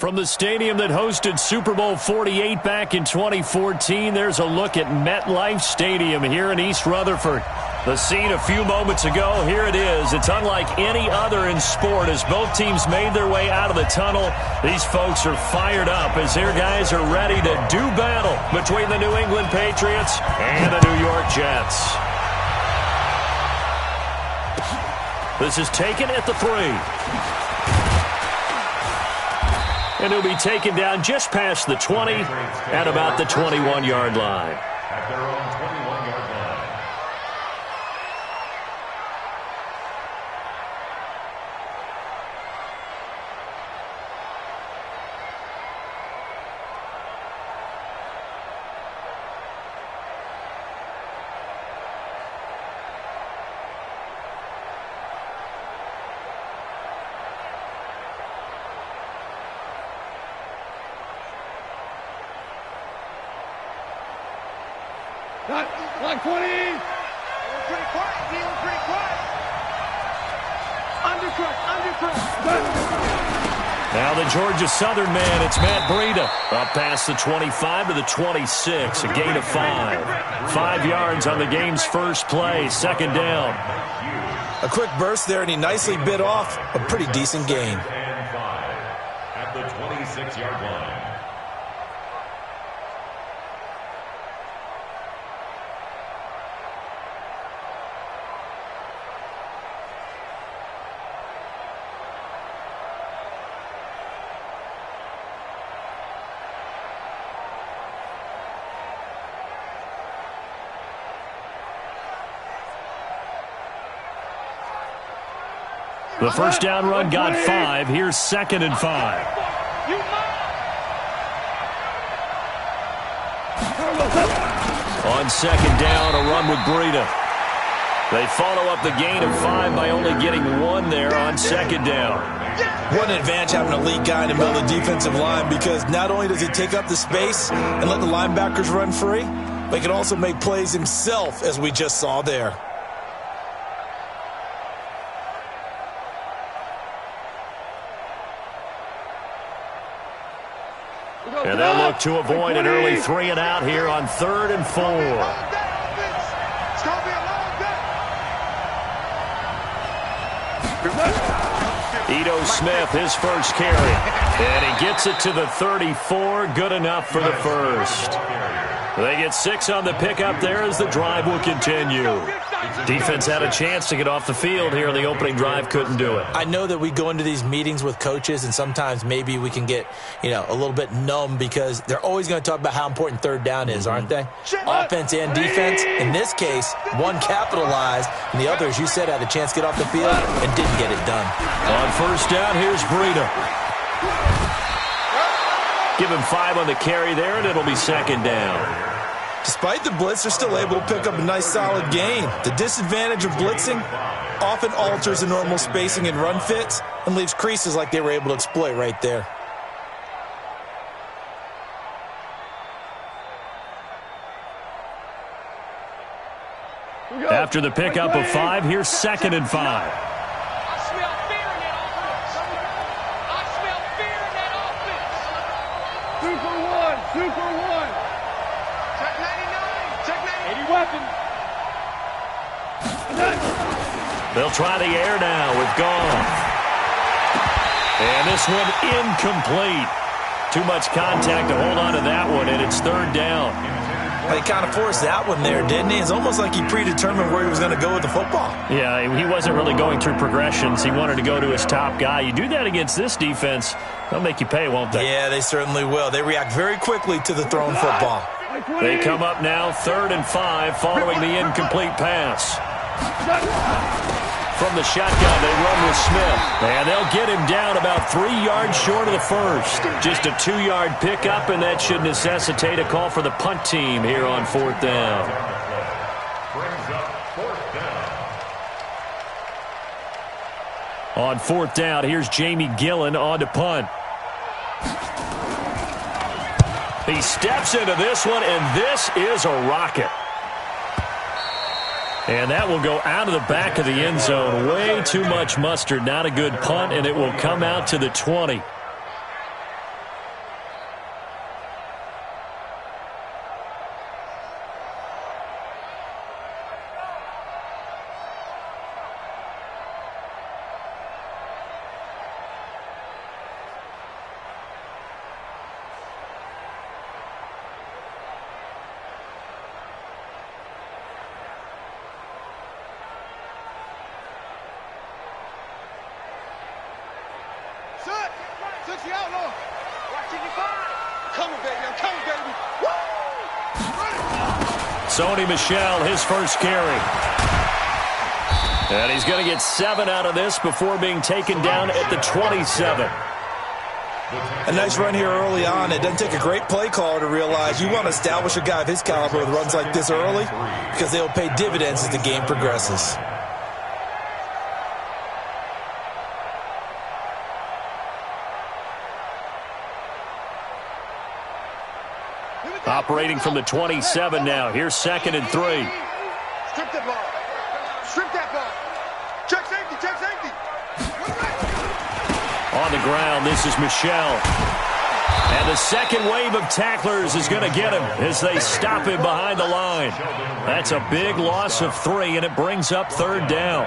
From the stadium that hosted Super Bowl 48 back in 2014, there's a look at MetLife Stadium here in East Rutherford. The scene a few moments ago, here it is. It's unlike any other in sport as both teams made their way out of the tunnel. These folks are fired up as their guys are ready to do battle between the New England Patriots and the New York Jets. This is taken at the 3. And he'll be taken down just past the 20 at about the 21-yard line. At their own 21-yard line. Like 20. Pretty quiet. Feeling pretty quiet. Undercut. Now the Georgia Southern man, it's Matt Breida. Up past the 25 to the 26, a gain of 5. 5 yards on the game's first play, second down. A quick burst there, and he nicely bit off a pretty decent gain. And 5 at the 26-yard line. The first down run got 5. Here's 2nd and 5. On second down, a run with Breida. They follow up the gain of 5 by only getting 1 there on second down. What an advantage having a lead guy in the middle of the defensive line, because not only does he take up the space and let the linebackers run free, but he can also make plays himself, as we just saw there. And they'll look to avoid an early 3 and out here on 3rd and 4. Ito Smith, his first carry. And he gets it to the 34. Good enough for the first. They get 6 on the pickup there as the drive will continue. Defense had a chance to get off the field here in the opening drive, couldn't do it. I know that we go into these meetings with coaches, and sometimes maybe we can get, a little bit numb because they're always going to talk about how important third down is, aren't they? Offense and defense. In this case, one capitalized, and the other, as you said, had a chance to get off the field and didn't get it done. On first down, here's Breida. Give him 5 on the carry there, and it'll be second down. Despite the blitz, they're still able to pick up a nice solid gain. The disadvantage of blitzing often alters the normal spacing and run fits and leaves creases like they were able to exploit right there. After the pickup of 5, here's 2nd and 5. They'll try the air now with Goff. And this one incomplete. Too much contact to hold on to that one, and it's 3rd down. He kind of forced that one there, didn't he? It's almost like he predetermined where he was going to go with the football. Yeah, he wasn't really going through progressions. He wanted to go to his top guy. You do that against this defense, they'll make you pay, won't they? Yeah, they certainly will. They react very quickly to the thrown football. They come up now 3rd and 5 following the incomplete pass. From the shotgun, they run with Smith. And they'll get him down about 3 yards short of the first. Just a 2-yard pickup, and that should necessitate a call for the punt team here on 4th down. On 4th down, here's Jamie Gillen on to punt. He steps into this one, and this is a rocket. And that will go out of the back of the end zone. Way too much mustard. Not a good punt, and it will come out to the 20. Set. 60 out, Lord. Watch 65. Coming, baby. I'm coming, baby. Woo! Sony Michel, his first carry. And he's going to get 7 out of this before being taken down at the 27. A nice run here early on. It doesn't take a great play caller to realize you want to establish a guy of his caliber with runs like this early because they'll pay dividends as the game progresses. Operating from the 27 now. Here's 2nd and 3. Strip that ball. Strip that ball. Check safety. Check safety. On the ground, this is Michel. And the second wave of tacklers is going to get him as they stop him behind the line. That's a big loss of 3, and it brings up 3rd down.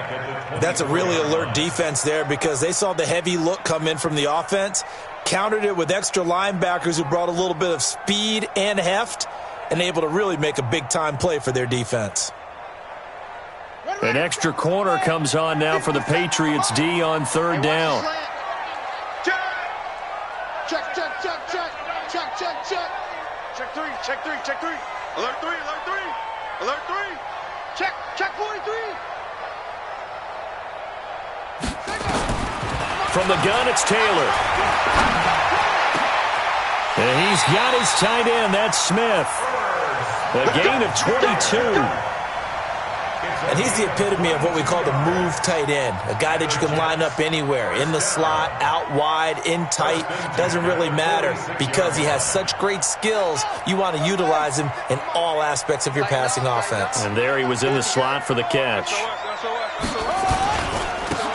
That's a really alert defense there because they saw the heavy look come in from the offense, countered it with extra linebackers who brought a little bit of speed and heft, and able to really make a big-time play for their defense. An extra corner comes on now for the Patriots D on 3rd down. Check. Check 3. Check 3. Check 3. Alert 3. Alert 3. Alert 3. Check 43. From the gun, it's Taylor. And he's got his tight end. That's Smith. A gain of 22. And he's the epitome of what we call the move tight end, a guy that you can line up anywhere, in the slot, out wide, in tight, doesn't really matter because he has such great skills. You want to utilize him in all aspects of your passing offense. And there he was in the slot for the catch.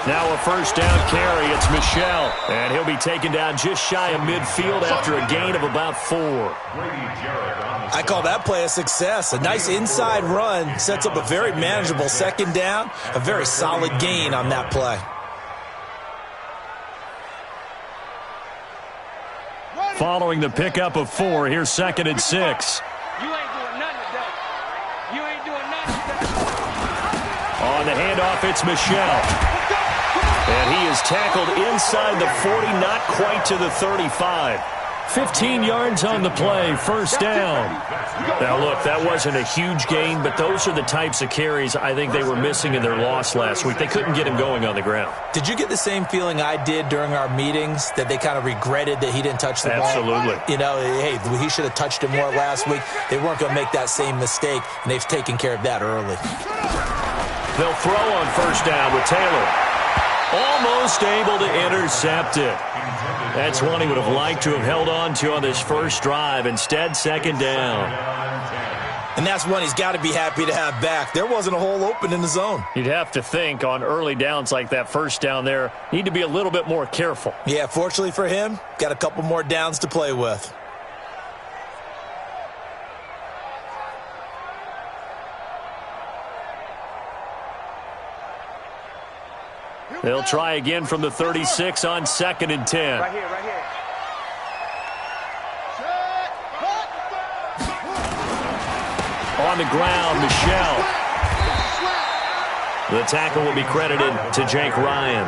Now a 1st down carry. It's Michel. And he'll be taken down just shy of midfield after a gain of about 4. I call that play a success. A nice inside run sets up a very manageable 2nd down. A very solid gain on that play. Following the pickup of 4, here's 2nd and 6. You ain't doing nothing today. You ain't doing nothing today. On the handoff, it's Michel. And he is tackled inside the 40, not quite to the 35. 15 yards on the play, 1st down. Now, look, that wasn't a huge gain, but those are the types of carries I think they were missing in their loss last week. They couldn't get him going on the ground. Did you get the same feeling I did during our meetings, that they kind of regretted that he didn't touch the ball? Absolutely. You know, hey, he should have touched it more last week. They weren't going to make that same mistake, and they've taken care of that early. They'll throw on 1st down with Taylor. Almost able to intercept it. That's one he would have liked to have held on to on this first drive. Instead, 2nd down. And that's one he's got to be happy to have back. There wasn't a hole open in the zone. You'd have to think on early downs like that 1st down there, need to be a little bit more careful. Yeah, fortunately for him, got a couple more downs to play with. They'll try again from the 36 on 2nd and 10. Right here, right here. On the ground, Michel. The tackle will be credited to Jake Ryan.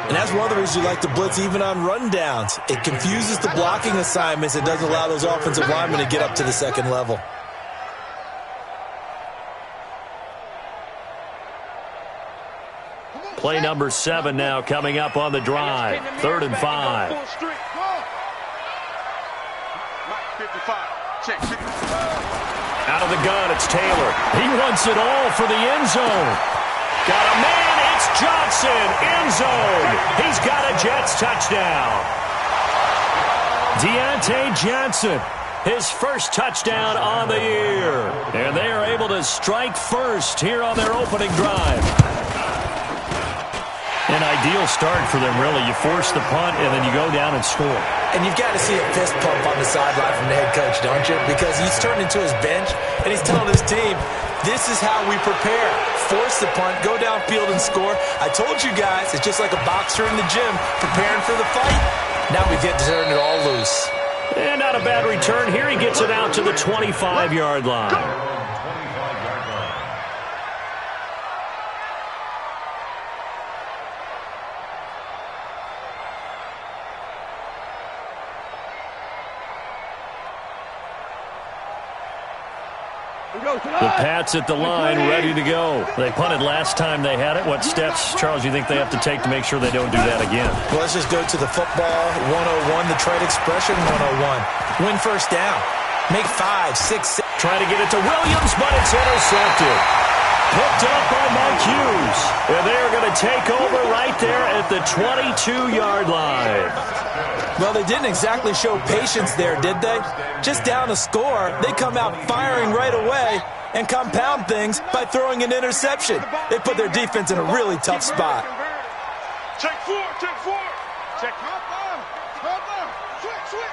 And that's one of the reasons you like to blitz even on rundowns. It confuses the blocking assignments. It doesn't allow those offensive linemen to get up to the 2nd level. Play number 7 now coming up on the drive. 3rd and 5. Out of the gun, it's Taylor. He wants it all for the end zone. Got a man, it's Johnson. End zone. He's got a Jets touchdown. Deontay Johnson, his first touchdown on the year. And they are able to strike first here on their opening drive. An ideal start for them, really. You force the punt, and then you go down and score. And you've got to see a fist pump on the sideline from the head coach, don't you? Because he's turned into his bench, and he's telling his team, this is how we prepare. Force the punt, go downfield and score. I told you guys, it's just like a boxer in the gym preparing for the fight. Now we get to turn it all loose. And not a bad return. Here he gets it out to the 25-yard line. The Pats at the line, ready to go. They punted last time they had it. What steps, Charles, you think they have to take to make sure they don't do that again? Well, let's just go to the football 101, the trade expression 101. Win first down. Make 5, 6, 6. Trying to get it to Williams, but it's intercepted. Picked up by Mike Hughes. And they're going to take over right there at the 22-yard line. Well, they didn't exactly show patience there, did they? Just down a score, they come out firing right away and compound things by throwing an interception. They put their defense in a really tough spot. Check 4, check 4. Check 5. Switch.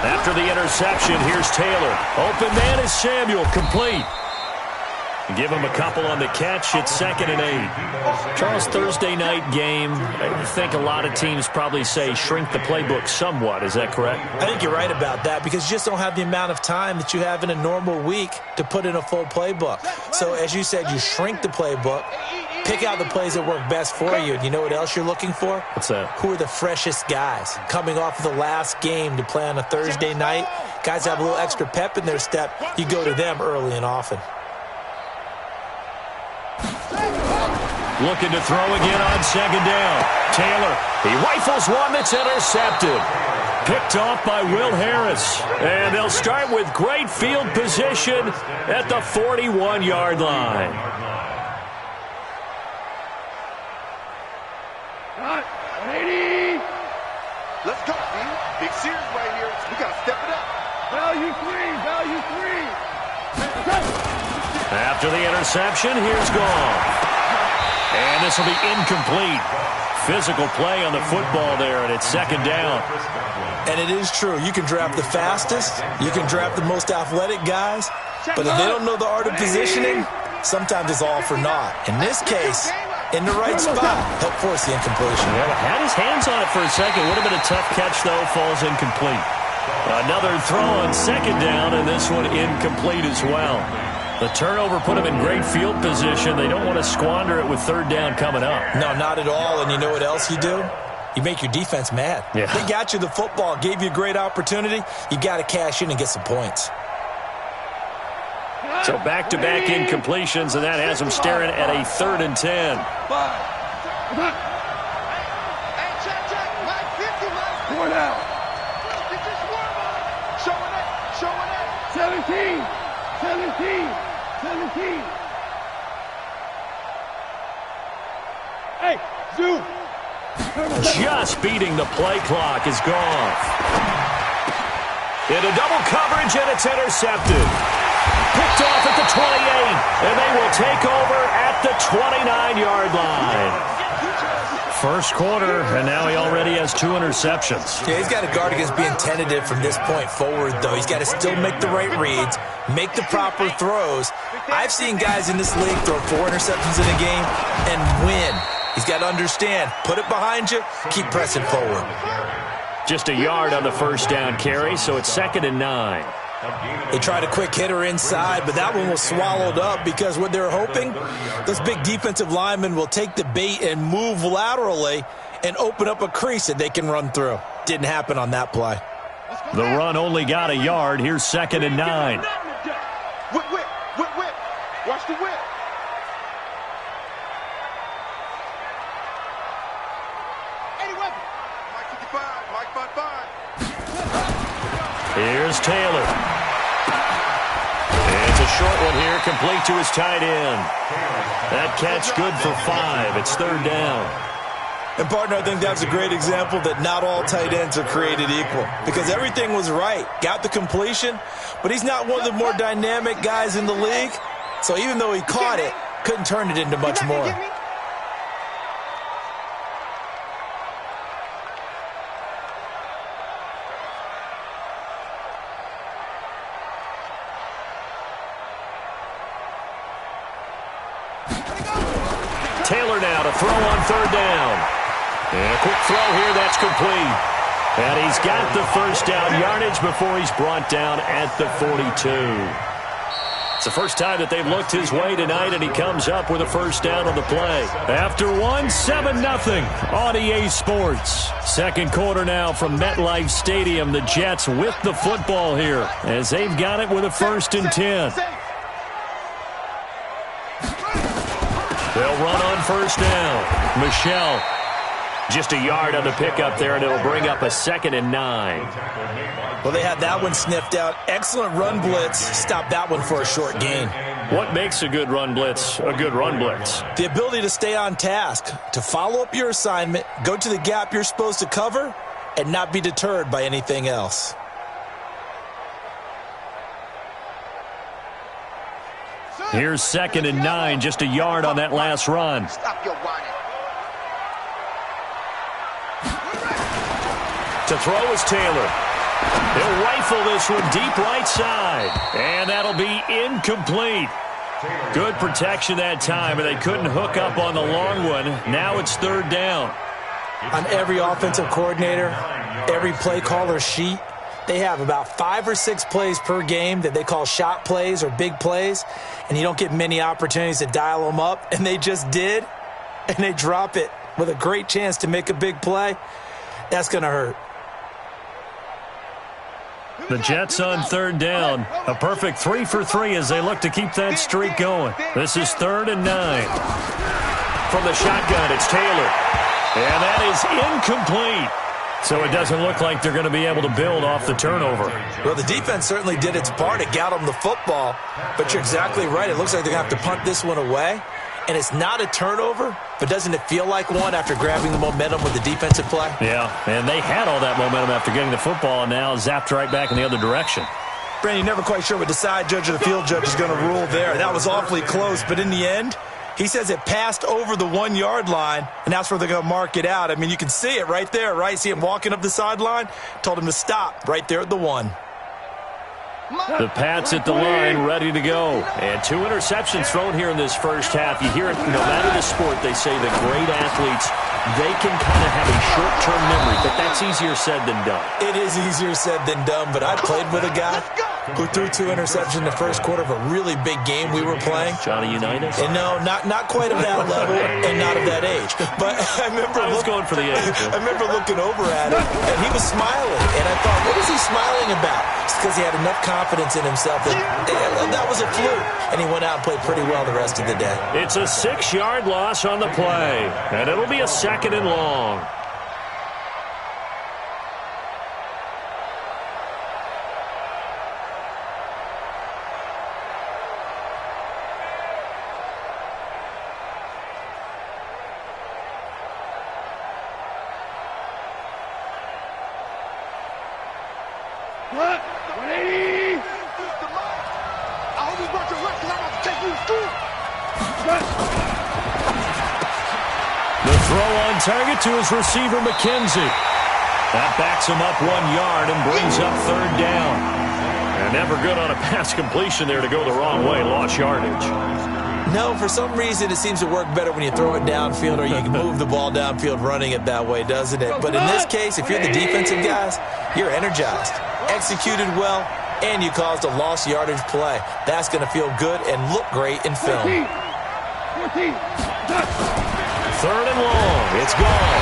After the interception, here's Taylor. Open man is Samuel, complete. Give him a couple on the catch. It's 2nd and 8. Charles, Thursday night game. I think a lot of teams probably say shrink the playbook somewhat. Is that correct? I think you're right about that because you just don't have the amount of time that you have in a normal week to put in a full playbook. So, as you said, you shrink the playbook, pick out the plays that work best for you. And you know what else you're looking for? What's that? Who are the freshest guys coming off of the last game to play on a Thursday night? Guys have a little extra pep in their step. You go to them early and often. Looking to throw again on 2nd down. Taylor, he rifles one that's intercepted. Picked off by Will Harris. And they'll start with great field position at the 41-yard line. Let's go, Steve. Big series right here. We got to step it up. Value 3. After the interception, here's Goff. And this will be incomplete. Physical play on the football there, and it's 2nd down. And it is true. You can draft the fastest. You can draft the most athletic guys. But if they don't know the art of positioning, sometimes it's all for naught. In this case, in the right spot, help force the incompletion. Yeah, had his hands on it for a second. Would have been a tough catch, though. Falls incomplete. Another throw on 2nd down, and this one incomplete as well. The turnover put them in great field position. They don't want to squander it with 3rd down coming up. No, not at all. And you know what else you do? You make your defense mad. Yeah. They got you the football, gave you a great opportunity. You got to cash in and get some points. So back-to-back incompletions, and that has them staring at a 3rd and 10. Four down. 17. Hey, Zoo. Just beating the play clock is Goff. Into double coverage, and it's intercepted. Picked off at the 28, and they will take over at the 29-yard line. First quarter, and now he already has 2 interceptions. Yeah, he's got to guard against being tentative from this point forward, though. He's got to still make the right reads, make the proper throws. I've seen guys in this league throw 4 interceptions in a game and win. He's got to understand, put it behind you, keep pressing forward. Just a yard on the first down carry, so it's 2nd and 9. They tried a quick hitter inside, but that one was swallowed up because what they're hoping, those big defensive linemen will take the bait and move laterally and open up a crease that they can run through. Didn't happen on that play. The run only got a yard. Here's 2nd and 9. Whip. Watch the whip. Mike 55. Here's Taylor. It's a short one here, complete to his tight end. That catch good for 5. It's 3rd down. And, partner, I think that's a great example that not all tight ends are created equal because everything was right. Got the completion, but he's not one of the more dynamic guys in the league. So even though he caught it, couldn't turn it into much more. Taylor now to throw on 3rd down. And a quick throw here, that's complete. And he's got the first down yardage before he's brought down at the 42. It's the first time that they've looked his way tonight, and he comes up with a first down on the play. After 7-0 on EA Sports. Second quarter now from MetLife Stadium. The Jets with the football here as they've got it with a 1st and 10. They'll run on first down. Michelle just a yard on the pickup there, and it'll bring up a 2nd and 9. Well, they had that one sniffed out. Excellent run blitz. Stop that one for a short gain. What makes a good run blitz a good run blitz? The ability to stay on task, to follow up your assignment, go to the gap you're supposed to cover, and not be deterred by anything else. Here's 2nd and 9, just a yard on that last run. Stop your whining. To throw is Taylor. He'll rifle this one deep right side. And that'll be incomplete. Good protection that time, and they couldn't hook up on the long one. Now it's 3rd down. On every offensive coordinator, every play caller sheet, they have about 5 or 6 plays per game that they call shot plays or big plays, and you don't get many opportunities to dial them up, and they just did, and they drop it with a great chance to make a big play. That's going to hurt. The Jets on 3rd down. A perfect 3 for 3 as they look to keep that streak going. This is 3rd and 9. From the shotgun, it's Taylor. And that is incomplete. So it doesn't look like they're going to be able to build off the turnover. Well, the defense certainly did its part. It got them the football. But you're exactly right. It looks like they're going to have to punt this one away. And it's not a turnover, but doesn't it feel like one after grabbing the momentum with the defensive play? Yeah, and they had all that momentum after getting the football and now zapped right back in the other direction. Brandon, you're never quite sure what the side judge or the field judge is going to rule there. That was awfully close, but in the end, he says it passed over the 1-yard line, and that's where they're going to mark it out. I mean, you can see it right there, right? See him walking up the sideline? Told him to stop right there at the 1. The Pats at the line, ready to go. And 2 interceptions thrown here in this first half. You hear it, no matter the sport, they say the great athletes, they can kind of have a short-term memory, but that's easier said than done. It is easier said than done, but I played with a guy who threw 2 interceptions in the first quarter of a really big game we were playing. Johnny Unitas? And no, not quite of that level and not of that age. But I remember going for the age. I remember looking over at him, and he was smiling. And I thought, what is he smiling about? It's because he had enough confidence in himself that that was a fluke. And he went out and played pretty well the rest of the day. It's a 6-yard loss on the play, and it'll be a 2nd and long. What? 180! I hope you brought your work because I'm about to take you to school. The throw on target to his receiver, McKenzie. That backs him up 1 yard and brings up 3rd down. And never good on a pass completion there to go the wrong way. Lost yardage. No, for some reason it seems to work better when you throw it downfield or you can move the ball downfield running it that way, doesn't it? But in this case, if you're the defensive guys, you're energized, executed well, and you caused a lost yardage play. That's going to feel good and look great in film. 14. 3rd and long. It's gone.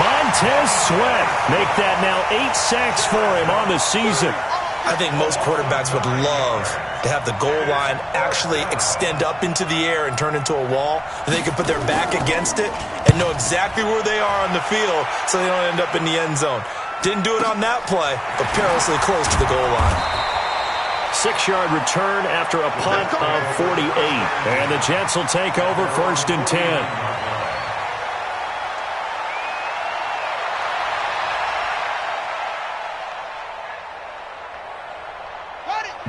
Montez Sweat make that now 8 sacks for him on the season. I think most quarterbacks would love to have the goal line actually extend up into the air and turn into a wall. They can put their back against it and know exactly where they are on the field so they don't end up in the end zone. Didn't do it on that play, but perilously close to the goal line. 6-yard return after a punt of 48. And the Jets will take over 1st and 10.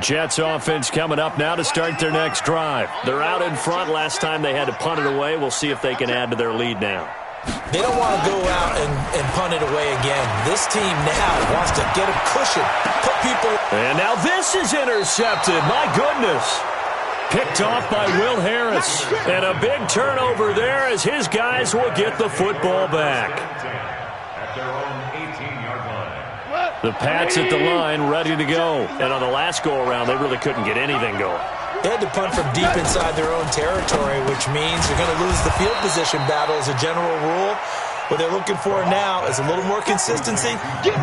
Jets offense coming up now to start their next drive. They're out in front. Last time they had to punt it away. We'll see if they can add to their lead now. They don't want to go out and punt it away again. This team now wants to get a cushion, put people... And now this is intercepted. My goodness. Picked off by Will Harris. And a big turnover there as his guys will get the football back. At their own 18-yard line. The Pats at the line, ready to go. And on the last go-around, they really couldn't get anything going. They had to punt from deep inside their own territory, which means they're going to lose the field position battle as a general rule. What they're looking for now is a little more consistency,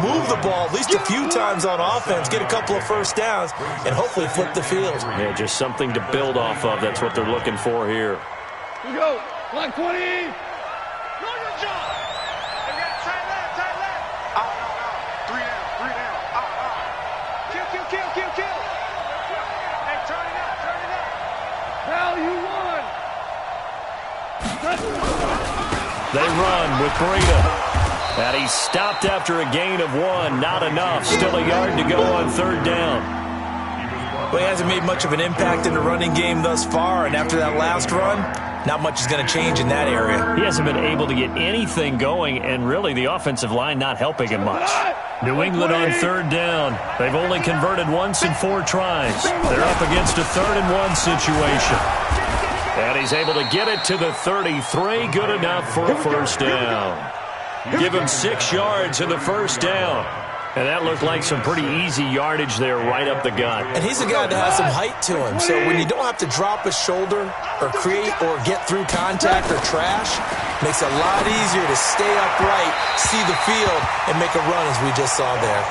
move the ball at least a few times on offense, get a couple of first downs, and hopefully flip the field. Yeah, just something to build off of. That's what they're looking for here. Here we go. Line 20. Know your job. They got tight left, tight left. Out. 3 down. Out. Kill. Hey, turn it up. Now you won. They run with Breida. And he's stopped after a gain of 1. Not enough. Still a yard to go on 3rd down. Well, he hasn't made much of an impact in the running game thus far, and after that last run, not much is going to change in that area. He hasn't been able to get anything going, and really the offensive line not helping him much. New England on 3rd down. They've only converted once in 4 tries. They're up against a 3rd and 1 situation. And he's able to get it to the 33. Good enough for a first down. Give him 6 yards in the first down. And that looked like some pretty easy yardage there right up the gut. And he's a guy that has some height to him. So when you don't have to drop a shoulder or create or get through contact or trash, makes it a lot easier to stay upright, see the field, and make a run as we just saw there.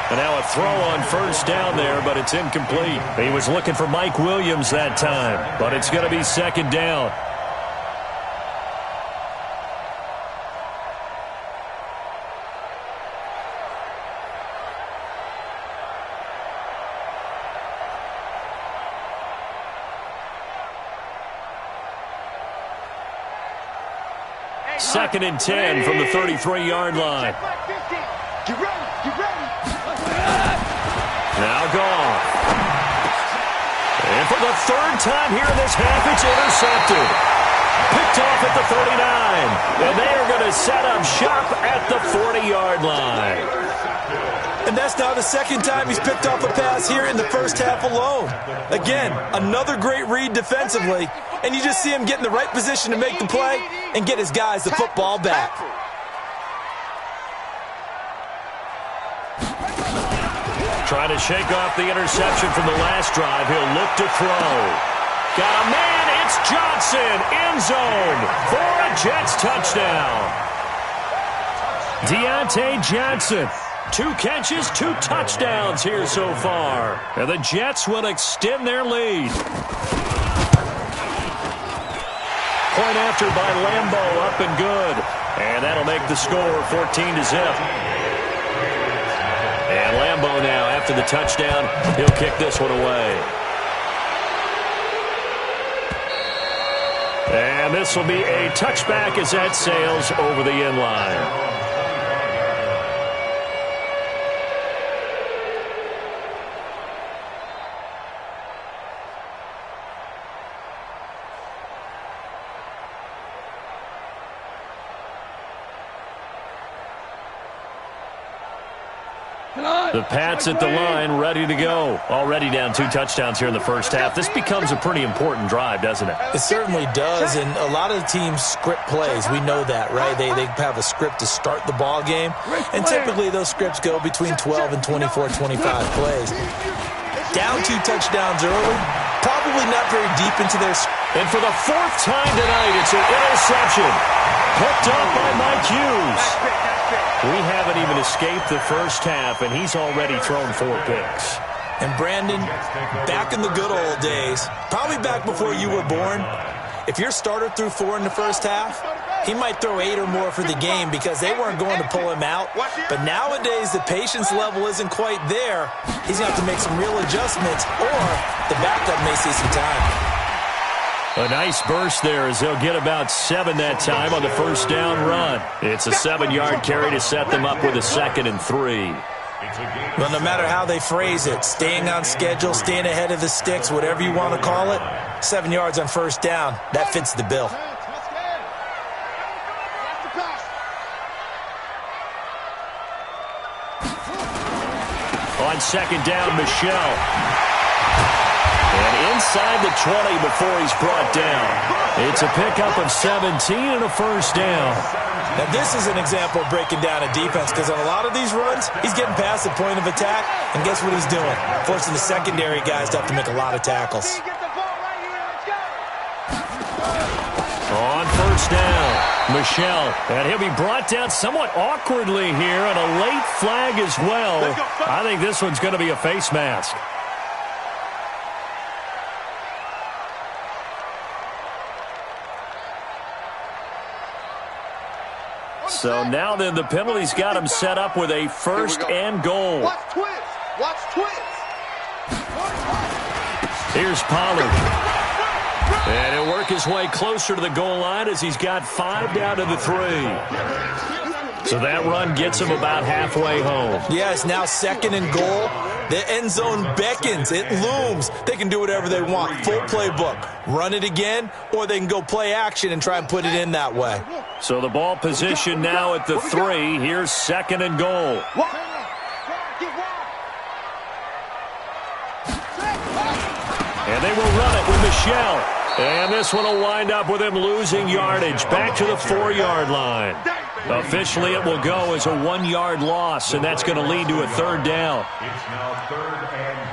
And now a throw on first down there, but it's incomplete. He was looking for Mike Williams that time, but it's going to be 2nd down. Second and 10 from the 33-yard line. Get ready. Now gone. And for the 3rd time here in this half, it's intercepted. Picked off at the 39. And they are going to set up shop at the 40-yard line. And that's now the 2nd time he's picked off a pass here in the first half alone. Again, another great read defensively, and you just see him get in the right position to make the play and get his guys the football back. Trying to shake off the interception from the last drive. He'll look to throw. Got a man. It's Johnson. End zone for a Jets touchdown. Deontay Johnson. 2 catches, 2 touchdowns here so far. And the Jets will extend their lead. Point after by Lambeau, up and good. And that'll make the score 14-0. And Lambeau now, after the touchdown, he'll kick this one away. And this will be a touchback as that sails over the end line. The Pats at the line, ready to go. Already down 2 touchdowns here in the first half. This becomes a pretty important drive, doesn't it? It certainly does, and a lot of teams script plays. We know that, right? They have a script to start the ball game, and typically those scripts go between 12 and 24, 25 plays. Down 2 touchdowns early, probably not very deep into their... And for the 4th time tonight, it's an interception. Picked up by Mike Hughes. We haven't even escaped the first half, and he's already thrown 4 picks. And Brandon, back in the good old days, probably back before you were born, if your starter threw 4 in the first half, he might throw 8 or more for the game because they weren't going to pull him out. But nowadays, the patience level isn't quite there. He's going to have to make some real adjustments, or the backup may see some time. A nice burst there as they'll get about 7 that time on the first down run. It's a 7-yard carry to set them up with a 2nd and 3. Well, no matter how they phrase it, staying on schedule, staying ahead of the sticks, whatever you want to call it, 7 yards on first down, that fits the bill. On 2nd down, Michel. And inside the 20 before he's brought down. It's a pickup of 17 and a first down. Now, this is an example of breaking down a defense because on a lot of these runs, he's getting past the point of attack, and guess what he's doing? Forcing the secondary guys to have to make a lot of tackles. On first down, Michel. And he'll be brought down somewhat awkwardly here, and a late flag as well. I think this one's going to be a face mask. So now then the penalty's got him set up with a first and goal. Watch twist. Watch twist. Here's Pollard. And he'll work his way closer to the goal line as he's got 5 down to the 3. So that run gets him about halfway home. Yeah, it's now second and goal. The end zone beckons. It looms. They can do whatever they want. Full playbook. Run it again, or they can go play action and try and put it in that way. So the ball position now at the 3. Here's second and goal. And they will run it with Michel. And this one will wind up with him losing yardage back to the 4-yard line. Officially, it will go as a 1-yard loss, and that's going to lead to a third down. It's now third and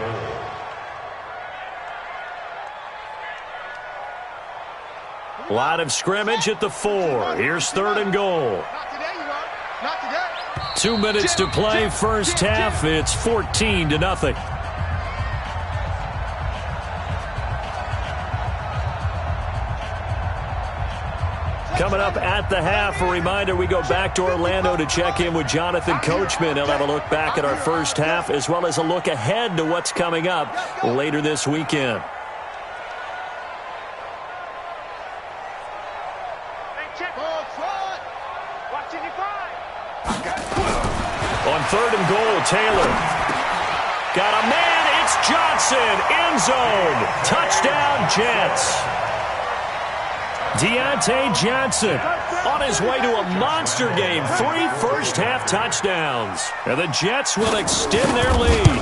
goal. Line of scrimmage at the 4. Here's third and goal. 2 minutes to play, first half. It's 14-0. Coming up at the half, a reminder, we go back to Orlando to check in with Jonathan Coachman. He'll have a look back at our first half as well as a look ahead to what's coming up later this weekend. On third and goal, Taylor. Got a man, it's Johnson, end zone. Touchdown, Jets. Deontay Johnson on his way to a monster game. 3 first-half touchdowns. And the Jets will extend their lead.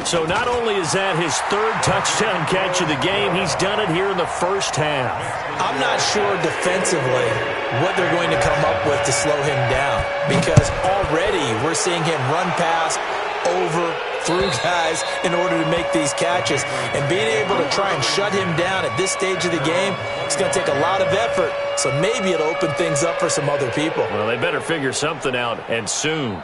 So not only is that his third touchdown catch of the game, he's done it here in the first half. I'm not sure defensively what they're going to come up with to slow him down, because already we're seeing him run past, over, through guys in order to make these catches. And being able to try and shut him down at this stage of the game, it's going to take a lot of effort. So maybe it'll open things up for some other people. Well, they better figure something out, and soon.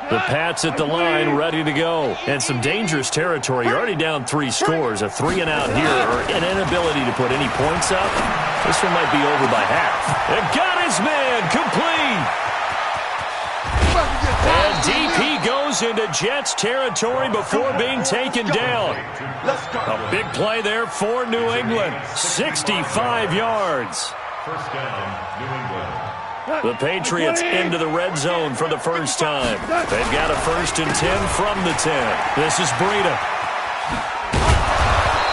The Pats at the line, ready to go. And some dangerous territory. You're already down 3 scores. A 3-and-out here, or an inability to put any points up. This one might be over by half. And got his man, complete. And DP goes into Jets territory before being taken down. A big play there for New England. 65 yards. First down, New England. The Patriots into the red zone for the first time. They've got a 1st and 10 from the 10. This is Breida.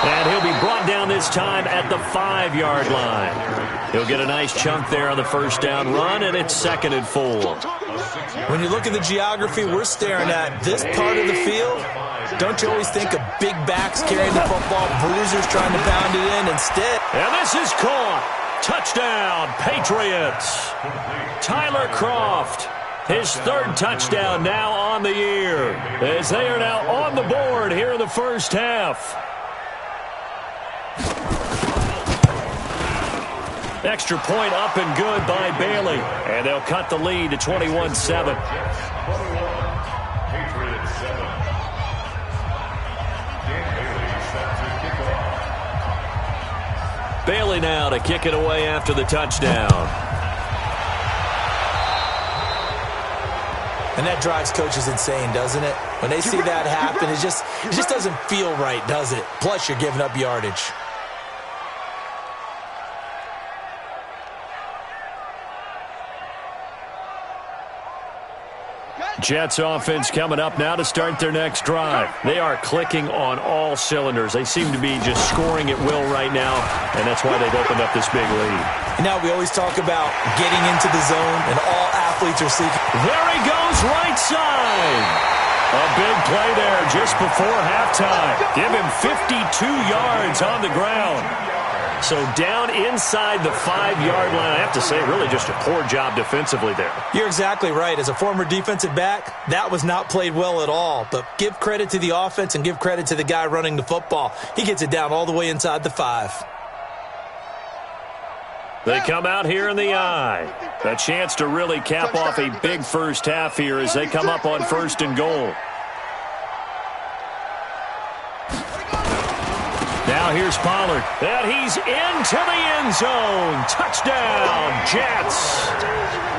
And he'll be brought down this time at the 5-yard line. He'll get a nice chunk there on the first down run, and it's 2nd and 4. When you look at the geography we're staring at, this part of the field, don't you always think of big backs carrying the football, bruisers trying to pound it in instead? And this is caught. Touchdown, Patriots. Tyler Kroft, his 3rd touchdown now on the year, as they are now on the board here in the first half. Extra point up and good by Bailey. And they'll cut the lead to 21-7. Patriots 7. Dan Bailey set to kick off. Bailey now to kick it away after the touchdown. And that drives coaches insane, doesn't it? When they see that happen, it just doesn't feel right, does it? Plus, you're giving up yardage. Jets offense coming up now to start their next drive. They are clicking on all cylinders. They seem to be just scoring at will right now, and that's why they've opened up this big lead. And now we always talk about getting into the zone, and all athletes are seeking. There he goes, right side. A big play there just before halftime. Give him 52 yards on the ground. So down inside the 5-yard line. I have to say, really just a poor job defensively there. You're exactly right. As a former defensive back, that was not played well at all. But give credit to the offense and give credit to the guy running the football. He gets it down all the way inside the 5. They come out here in the I. A chance to really cap off a big first half here as they come up on 1st and goal. Now here's Pollard. And he's into the end zone. Touchdown, Jets.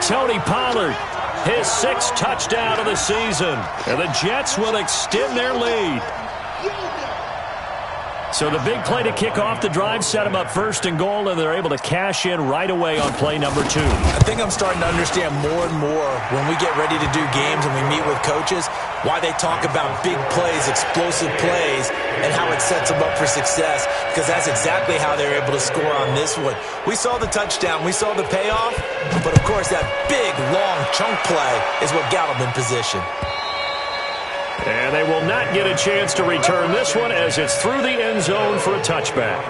Tony Pollard, his 6th touchdown of the season. And the Jets will extend their lead. So the big play to kick off the drive set them up 1st and goal, and they're able to cash in right away on play number 2. I think I'm starting to understand more and more when we get ready to do games and we meet with coaches why they talk about big plays, explosive plays, and how it sets them up for success, because that's exactly how they're able to score on this one. We saw the touchdown. We saw the payoff, but, of course, that big, long chunk play is what got them in position. And they will not get a chance to return this one as it's through the end zone for a touchback.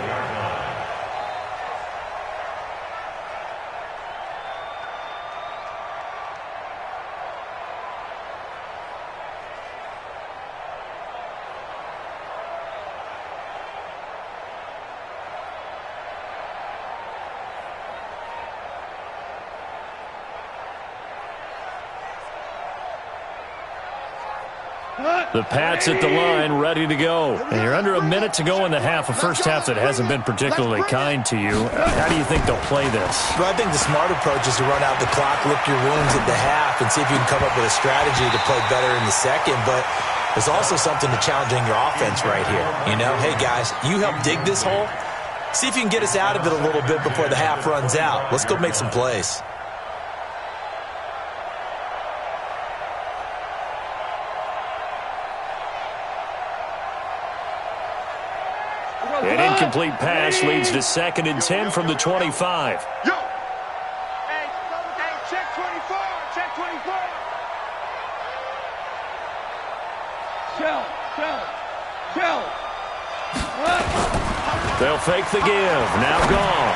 The Pats at the line, ready to go. And you're under a minute to go in the half, a first half that hasn't been particularly kind to you. How do you think they'll play this? Well, I think the smart approach is to run out the clock, lick your wounds at the half, and see if you can come up with a strategy to play better in the second. But there's also something to challenging your offense right here. You know, hey, guys, you help dig this hole. See if you can get us out of it a little bit before the half runs out. Let's go make some plays. An incomplete pass leads to 2nd and 10 from the 25. Yo! Hey, check 24! Check 24! Shell! They'll fake the give. Now gone.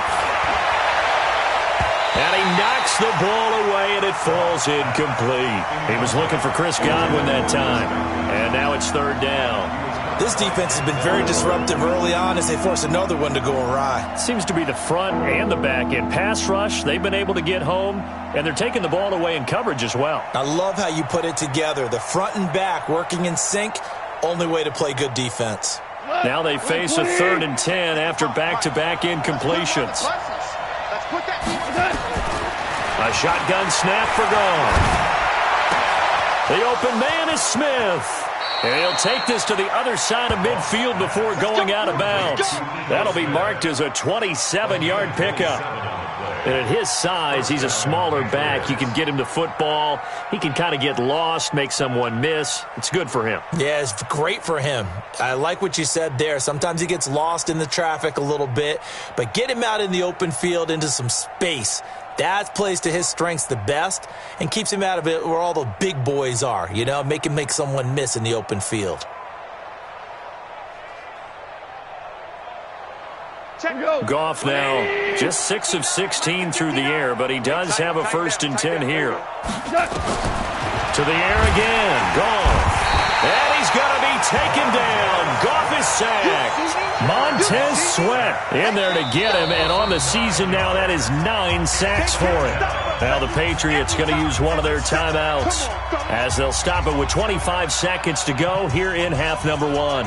And he knocks the ball away, and it falls incomplete. He was looking for Chris Godwin that time. And now it's 3rd down. This defense has been very disruptive early on as they force another one to go awry. Seems to be the front and the back end. Pass rush, they've been able to get home, and they're taking the ball away in coverage as well. I love how you put it together. The front and back working in sync, only way to play good defense. Now they face a 3rd and 10 after back-to-back incompletions. A shotgun snap for gone. The open man is Smith. And he'll take this to the other side of midfield before going out of bounds. That'll be marked as a 27-yard pickup. And at his size, he's a smaller back. You can get him to football. He can kind of get lost, make someone miss. It's good for him. Yeah, it's great for him. I like what you said there. Sometimes he gets lost in the traffic a little bit, but get him out in the open field into some space. That plays to his strengths the best and keeps him out of it where all the big boys are, you know, make him make someone miss in the open field. Goff now just 6 of 16 through the air, but he does have a 1st and 10 here. To the air again, Goff. And he's going to be taken down. Goff is sacked. Montez Sweat in there to get him, and on the season now, that is 9 sacks for him. Now the Patriots going to use one of their timeouts as they'll stop it with 25 seconds to go here in half number 1.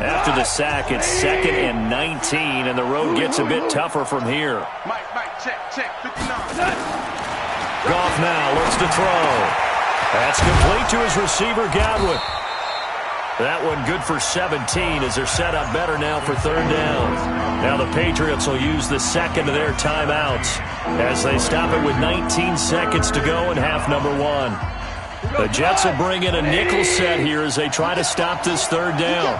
After the sack, it's 2nd and 19, and the road gets a bit tougher from here. Goff now looks to throw. That's complete to his receiver, Godwin. That one good for 17 as they're set up better now for 3rd down. Now the Patriots will use the 2nd of their timeouts as they stop it with 19 seconds to go in half number 1. The Jets will bring in a nickel set here as they try to stop this 3rd down.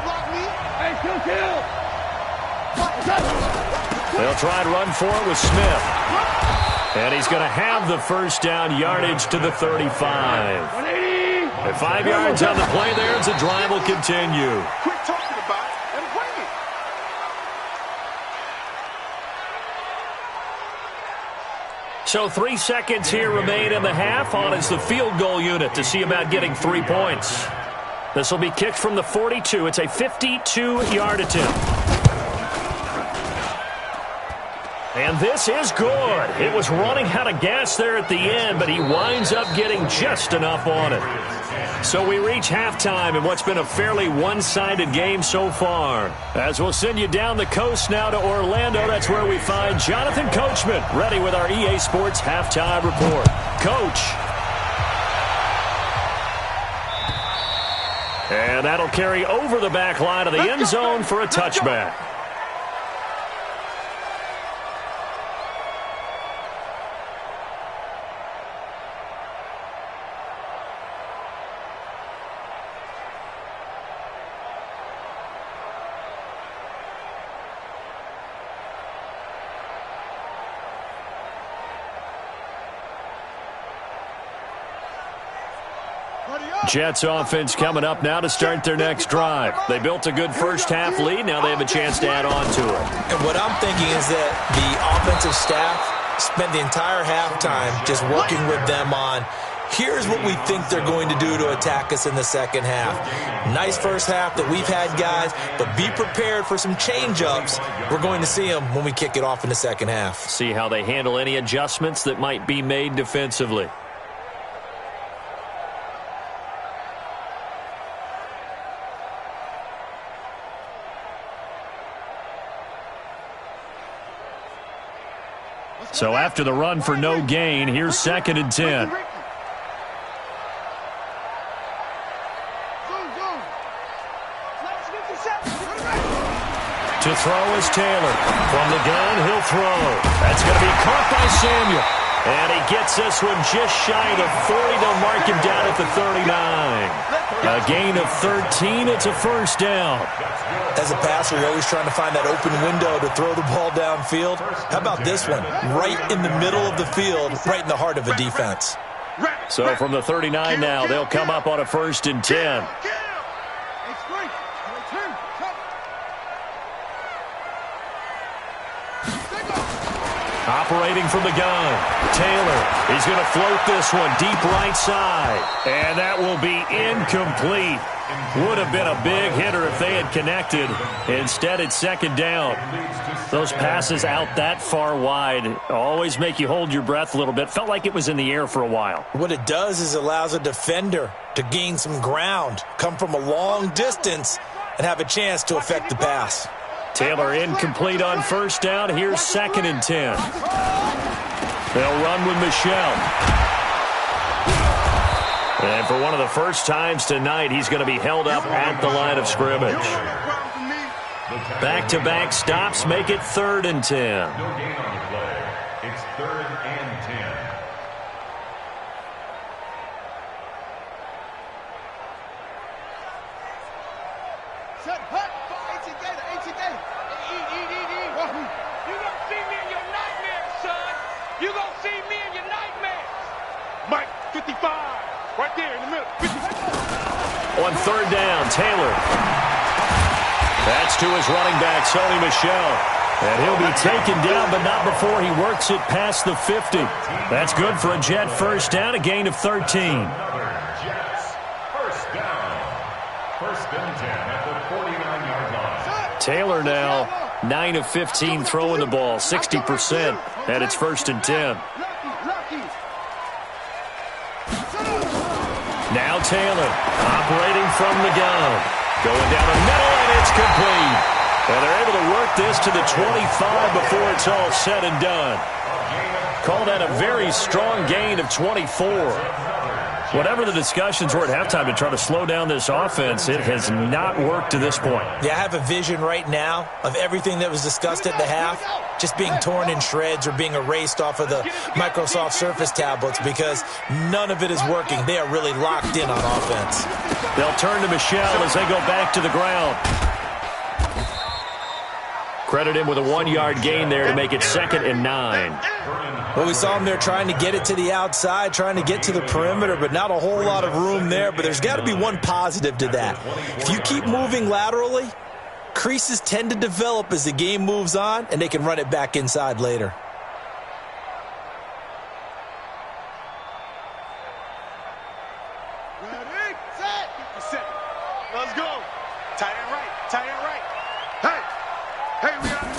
They'll try and run for it with Smith. And he's going to have the 1st down, yardage to the 35. And 5 yards on the play there as the drive will continue. Quit talking about it and bring it. So 3 seconds here remain in the half. On is the field goal unit to see about getting 3 points. This will be kicked from the 42. It's a 52-yard attempt. And this is good. It was running out of gas there at the end, but he winds up getting just enough on it. So we reach halftime in what's been a fairly one-sided game so far. As we'll send you down the coast now to Orlando, that's where we find Jonathan Coachman ready with our EA Sports halftime report. Coach. And that'll carry over the back line of the end zone for a touchback. Jets offense coming up now to start their next drive. They built a good first-half lead. Now they have a chance to add on to it. And what I'm thinking is that the offensive staff spent the entire halftime just working with them on, here's what we think they're going to do to attack us in the second half. Nice first half that we've had, guys, but be prepared for some change-ups. We're going to see them when we kick it off in the second half. See how they handle any adjustments that might be made defensively. So after the run for no gain, here's 2nd and 10. To throw is Taylor. From the gun, he'll throw. That's going to be caught by Samuel. And he gets this one just shy of the 40. They'll mark him down at the 39. A gain of 13. It's a first down. As a passer, you're always trying to find that open window to throw the ball downfield. How about this one? Right in the middle of the field, right in the heart of a defense. So from the 39 now, they'll come up on a 1st and 10. Operating from the gun, Taylor. He's going to float this one deep right side. And that will be incomplete. Would have been a big hitter if they had connected. Instead, it's 2nd down. Those passes out that far wide always make you hold your breath a little bit. Felt like it was in the air for a while. What it does is allows a defender to gain some ground, come from a long distance, and have a chance to affect the pass. Taylor incomplete on 1st down. Here's 2nd and 10. They'll run with Michelle. And for one of the first times tonight, he's going to be held up at the line of scrimmage. Back-to-back stops make it 3rd and 10. No gain on the play. It's 3rd and 10. Set, hut, you gonna see me in your nightmares, son. You gonna see me in your nightmares. Mike, 55, right there in the middle. 55. On 3rd down, Taylor. That's to his running back, Sony Michel. And he'll be taken down, but not before he works it past the 50. That's good for a Jet first down, a gain of 13. Jets first down. 1st and 10 at the 49-yard line. Taylor now 9 of 15 throwing the ball, 60%, and it's 1st and 10. Now Taylor operating from the gun. Going down the middle, and it's complete. And they're able to work this to the 25 before it's all said and done. Call that a very strong gain of 24. Whatever the discussions were at halftime to try to slow down this offense, it has not worked to this point. Yeah, I have a vision right now of everything that was discussed at the half just being torn in shreds or being erased off of the Microsoft Surface tablets because none of it is working. They are really locked in on offense. They'll turn to Michelle as they go back to the ground. Credit him with a 1-yard gain there to make it 2nd and 9. Well, we saw him there trying to get it to the outside, trying to get to the perimeter, but not a whole lot of room there. But there's got to be one positive to that. If you keep moving laterally, creases tend to develop as the game moves on, and they can run it back inside later. Ready, set. Let's go. Tight end right. Hey, we got it.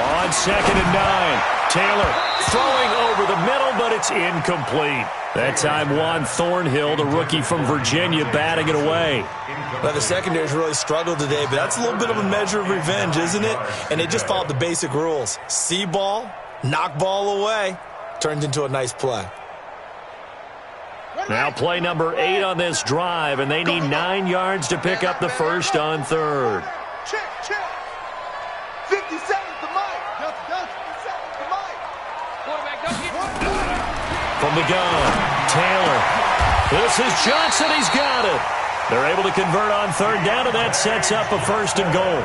On 2nd and 9. Taylor throwing over the middle, but it's incomplete. That time, Juan Thornhill, the rookie from Virginia, batting it away. Well, the secondary's really struggled today, but that's a little bit of a measure of revenge, isn't it? And they just followed the basic rules. See ball, knock ball away. Turned into a nice play. Now play number 8 on this drive, and they need 9 yards to pick up the first on 3rd. Check. 57 the mic. The mic. From the gun, Taylor. This is Johnson. He's got it. They're able to convert on 3rd down, and that sets up a 1st and goal.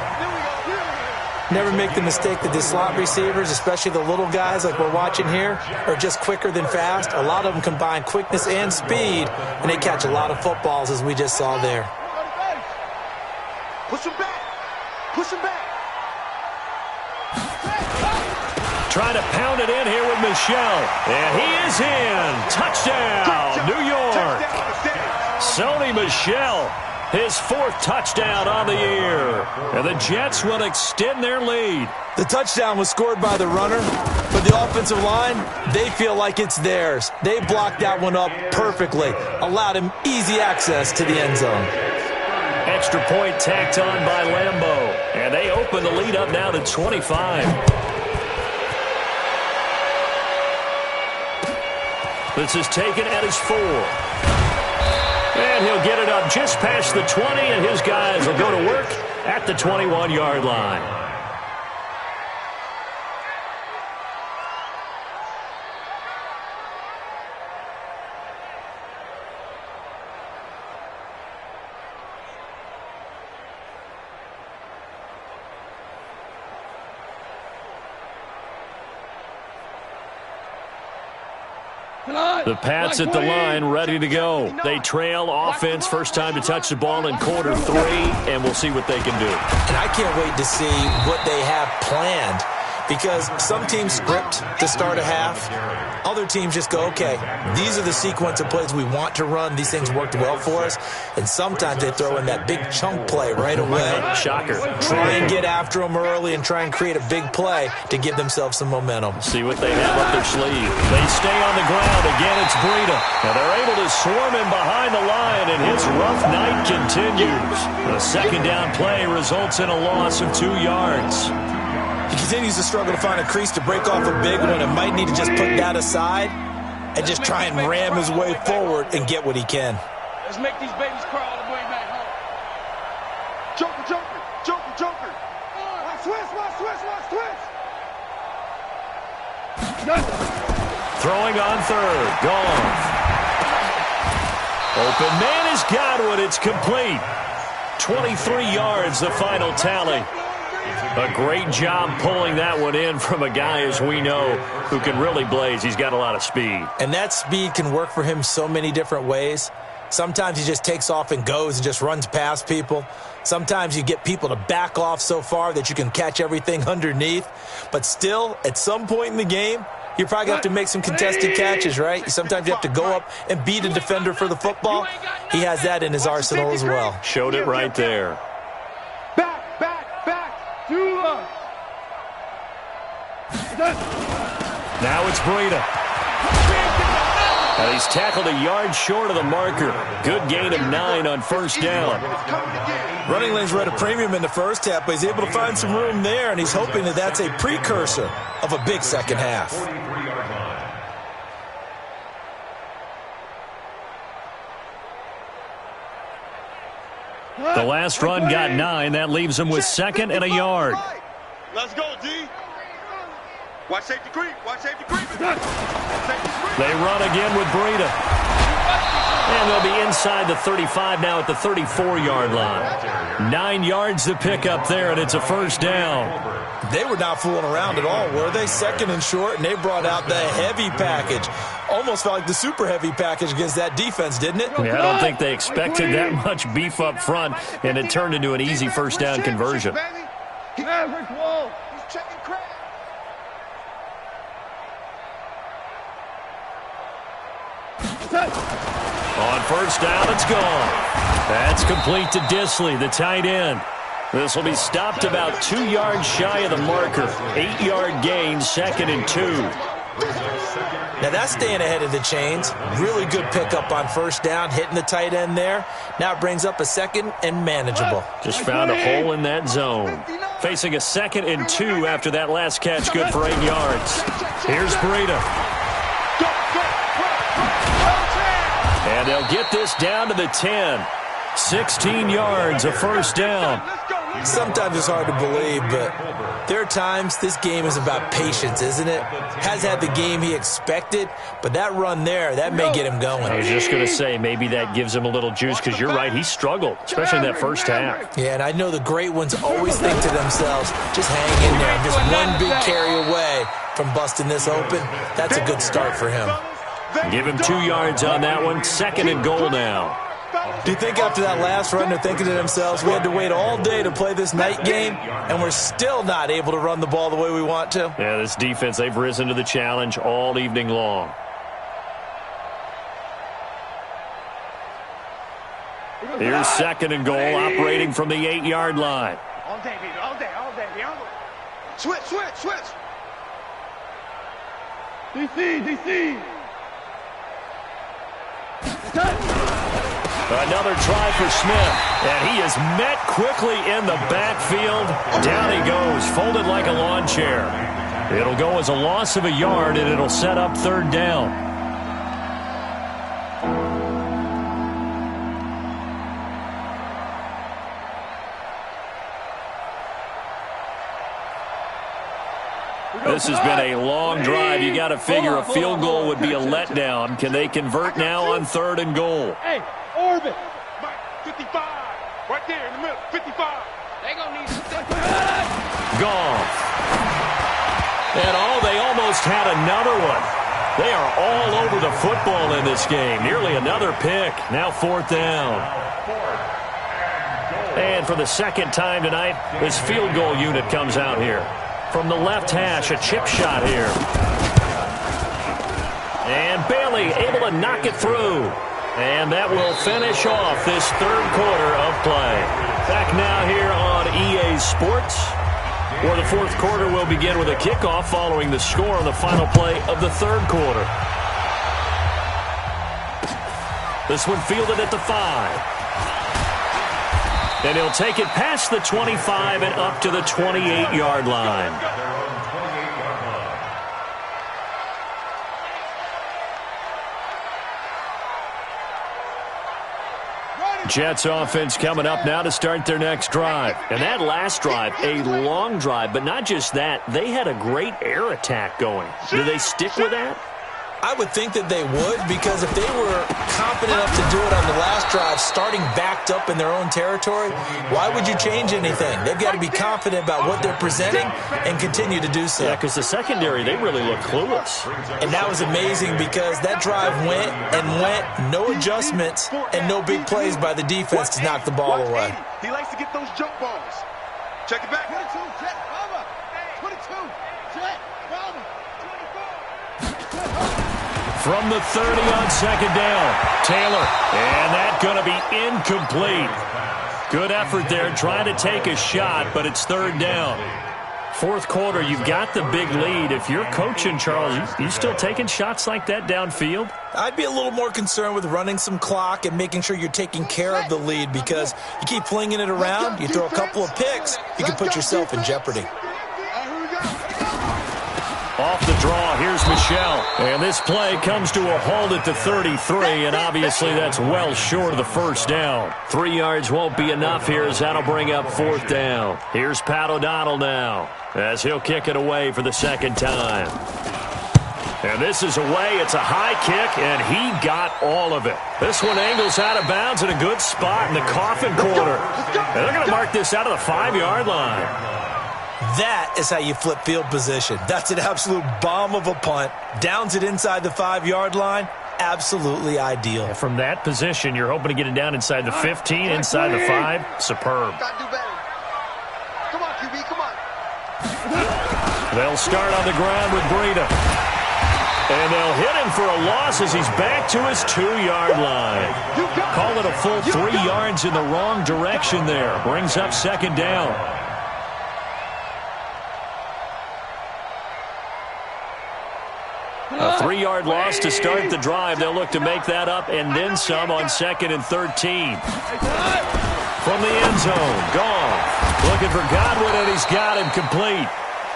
Never make the mistake that the slot receivers, especially the little guys like we're watching here, are just quicker than fast. A lot of them combine quickness and speed, and they catch a lot of footballs, as we just saw there. Push him back. Trying to pound it in here with Michel. And he is in. Touchdown, New York. Sony Michel, his 4th touchdown on the year. And the Jets will extend their lead. The touchdown was scored by the runner, but the offensive line, they feel like it's theirs. They blocked that one up perfectly, allowed him easy access to the end zone. Extra point tacked on by Lambeau. And they open the lead up now to 25. This is taken at his 4. And he'll get it up just past the 20, and his guys will go to work at the 21-yard line. The Pats at the line, ready to go. They trail offense, first time to touch the ball in quarter 3, and we'll see what they can do. And I can't wait to see what they have planned, because some teams script to start a half. Other teams just go, okay, these are the sequence of plays we want to run. These things worked well for us. And sometimes they throw in that big chunk play right away. Shocker. Try and get after them early and try and create a big play to give themselves some momentum. See what they have up their sleeve. They stay on the ground. Again, it's Breida. And they're able to swarm him behind the line, and his rough night continues. The 2nd down play results in a loss of 2 yards. He continues to struggle to find a crease to break off a big one, and might need to just put that aside and just try and ram his way forward and get what he can. Let's make these babies crawl all the way back home. Joker. Switch. Throwing on 3rd. Gone. Open man has got one. It's complete. 23 yards, the final tally. A great job pulling that one in from a guy, as we know, who can really blaze. He's got a lot of speed. And that speed can work for him so many different ways. Sometimes he just takes off and goes and just runs past people. Sometimes you get people to back off so far that you can catch everything underneath. But still, at some point in the game, you probably have to make some contested catches, right? Sometimes you have to go up and beat a defender for the football. He has that in his arsenal as well. Showed it right there. Back. Now it's Breida. And he's tackled a yard short of the marker. Good gain of 9 on 1st down. Running lanes were at a premium in the first half, but he's able to find some room there, and he's hoping that that's a precursor of a big second half. The last run got 9. That leaves him with 2nd and a yard. Let's go, D. Watch safety creep. They run again with Breida. And they'll be inside the 35 now at the 34-yard line. 9 yards to pick up there, and it's a first down. They were not fooling around at all, were they? Second and short, and they brought out the heavy package. Almost felt like the super heavy package against that defense, didn't it? Yeah, I don't think they expected that much beef up front, and it turned into an easy first down conversion. On first down, it's gone. That's complete to Disley, the tight end. This will be stopped about 2 yards shy of the marker. 8-yard gain, 2nd and 2. Now that's staying ahead of the chains. Really good pickup on first down, hitting the tight end there. Now it brings up a 2nd and manageable. Just found a hole in that zone. Facing a 2nd and 2 after that last catch, good for 8 yards. Here's Breida. And they'll get this down to the 10. 16 yards, a first down. Sometimes it's hard to believe, but there are times this game is about patience, isn't it? Has had the game he expected, but that run there, that may get him going. I was just going to say, maybe that gives him a little juice, because you're right, he struggled, especially in that first half. Yeah, and I know the great ones always think to themselves, just hang in there. I'm just one big carry away from busting this open. That's a good start for him. Give him 2 yards on that one. 2nd and goal now. Do you think after that last run they're thinking to themselves, we had to wait all day to play this night game, and we're still not able to run the ball the way we want to? Yeah, this defense, they've risen to the challenge all evening long. Here's 2nd and goal, operating from the 8-yard line. All day, baby, all day, all day. Switch. DC. Another try for Smith, and he is met quickly in the backfield. Down he goes, folded like a lawn chair. It'll go as a loss of a yard, and it'll set up 3rd down. This has been a long drive. You got to figure a field goal would be a letdown. Can they convert now on 3rd and goal? Hey, orbit. 55. Right there in the middle. 55. They gonna need Gone. And they almost had another one. They are all over the football in this game. Nearly another pick. Now 4th down. And for the 2nd time tonight, this field goal unit comes out here. From the left hash, a chip shot here. And Bailey able to knock it through. And that will finish off this 3rd quarter of play. Back now here on EA Sports, where the 4th quarter will begin with a kickoff following the score on the final play of the 3rd quarter. This one fielded at the 5. And he'll take it past the 25 and up to the 28-yard line. Jets offense coming up now to start their next drive. And that last drive, a long drive, but not just that. They had a great air attack going. Do they stick with that? I would think that they would, because if they were confident enough to do it on the last drive, starting backed up in their own territory, why would you change anything? They've got to be confident about what they're presenting and continue to do so. Yeah, because the secondary, they really look clueless. And that was amazing, because that drive went, no adjustments, and no big plays by the defense to knock the ball away. He likes to get those jump balls. Check it back. 22, Jet, cover. 22, Jet, cover. From the 30 on 2nd down, Taylor. And that's going to be incomplete. Good effort there, trying to take a shot, but it's 3rd down. 4th quarter, you've got the big lead. If you're coaching, Charles, you still taking shots like that downfield? I'd be a little more concerned with running some clock and making sure you're taking care of the lead, because you keep flinging it around, you throw a couple of picks, you can put yourself in jeopardy. Off the draw, here's Michel. And this play comes to a halt at the 33, and obviously that's well short of the 1st down. 3 yards won't be enough here, as that'll bring up 4th down. Here's Pat O'Donnell now, as he'll kick it away for the 2nd time. And this is away. It's a high kick, and he got all of it. This one angles out of bounds in a good spot in the coffin corner. And they're going to mark this out of the 5-yard line. That is how you flip field position. That's an absolute bomb of a punt. Downs it inside the 5-yard line. Absolutely ideal. And from that position, you're hoping to get it down inside the 15, inside the 5. Superb. Gotta do better. Come on, QB, come on. They'll start on the ground with Breida. And they'll hit him for a loss as he's back to his 2-yard line. Call it a full 3 yards in the wrong direction there. Brings up second down. A 3-yard loss to start the drive. They'll look to make that up and then some on 2nd and 13. From the end zone, Goff looking for Godwin, and he's got him complete.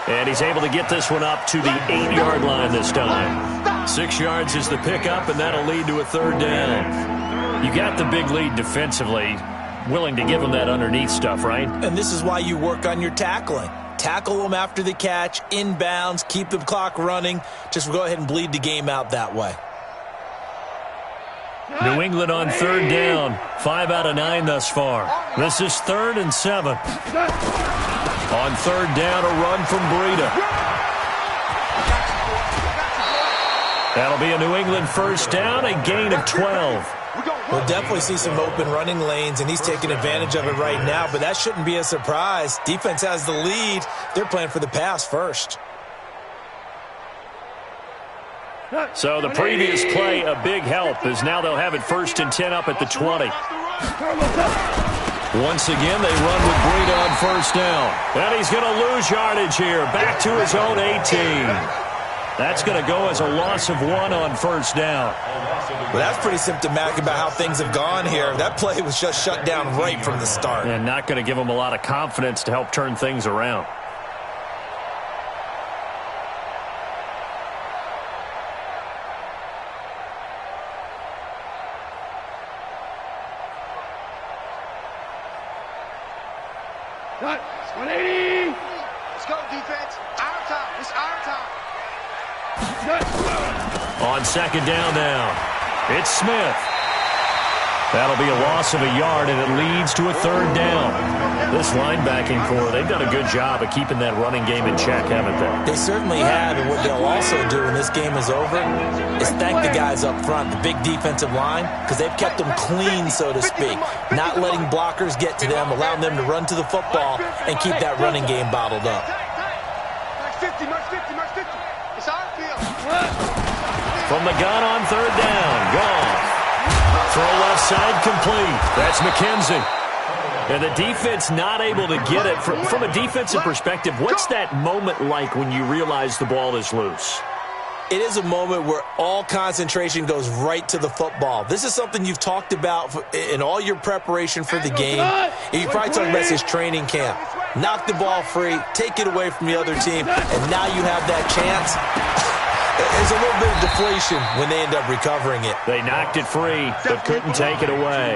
And he's able to get this one up to the 8-yard line this time. 6 yards is the pickup, and that'll lead to a 3rd down. You got the big lead defensively. Willing to give him that underneath stuff, right? And this is why you work on your tackling. Tackle them after the catch, inbounds, keep the clock running. Just go ahead and bleed the game out that way. New England on 3rd down. 5 out of 9 thus far. This is 3rd and 7. On 3rd down, a run from Breida. That'll be a New England 1st down, a gain of 12. We'll definitely see some open running lanes, and he's taking advantage of it right now, but that shouldn't be a surprise. Defense has the lead. They're playing for the pass first. So the previous play, a big help, as now they'll have it 1st and 10 up at the 20. Once again, they run with Breida on 1st down. And he's going to lose yardage here, back to his own 18. That's going to go as a loss of 1 on 1st down. Well, that's pretty symptomatic about how things have gone here. That play was just shut down right from the start. And not going to give him a lot of confidence to help turn things around. It's 180. Let's go, defense. Our time. It's our time. On 2nd down now, it's Smith. That'll be a loss of a yard, and it leads to a 3rd down. This linebacking core, they've done a good job of keeping that running game in check, haven't they? They certainly have, and what they'll also do when this game is over is thank the guys up front, the big defensive line, because they've kept them clean, so to speak, not letting blockers get to them, allowing them to run to the football and keep that running game bottled up. Mark 50, Mark 50, Mark 50. It's our field. From the gun on 3rd down, Goff. Throw left side complete. That's McKenzie. And the defense not able to get it. From a defensive perspective, what's that moment like when you realize the ball is loose? It is a moment where all concentration goes right to the football. This is something you've talked about in all your preparation for the game. You probably talked about this training camp. Knock the ball free, take it away from the other team, and now you have that chance. There's a little bit of deflation when they end up recovering it. They knocked it free, but couldn't take it away.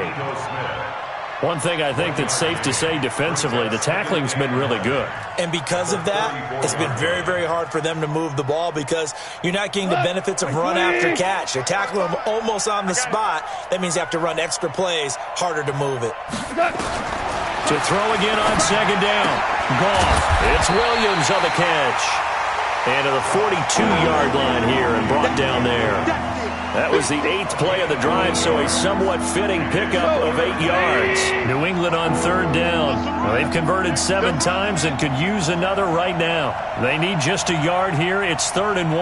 One thing I think that's safe to say defensively, the tackling's been really good. And because of that, it's been very, very hard for them to move the ball because you're not getting the benefits of run after catch. They're tackling them almost on the spot. That means you have to run extra plays, harder to move it. To throw again on 2nd down. Goff. It's Williams on the catch. And to the 42-yard line here and brought down there. That was the 8th play of the drive, so a somewhat fitting pickup of 8 yards. New England on 3rd down. Well, they've converted 7 times and could use another right now. They need just a yard here. It's 3rd and 1.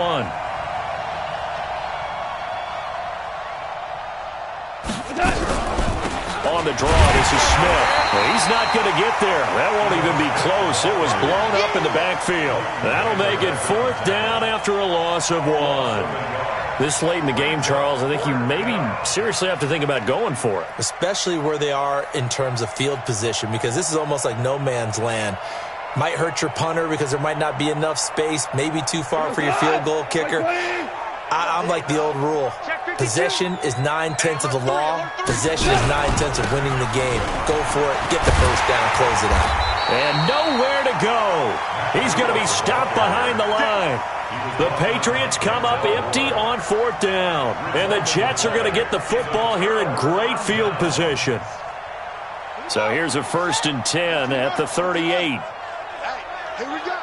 On the draw, this is Smith. Well, he's not going to get there. That won't even be close. It was blown up in the backfield. That'll make it 4th down after a loss of 1. This late in the game, Charles, I think you maybe seriously have to think about going for it. Especially where they are in terms of field position, because this is almost like no man's land. Might hurt your punter because there might not be enough space, maybe too far for your field goal kicker. I'm like the old rule. Possession is 9/10 of the law. Possession is 9/10 of winning the game. Go for it. Get the 1st down. Close it out. And nowhere to go. He's going to be stopped behind the line. The Patriots come up empty on 4th down. And the Jets are going to get the football here in great field position. So here's a 1st and 10 at the 38. Here we go.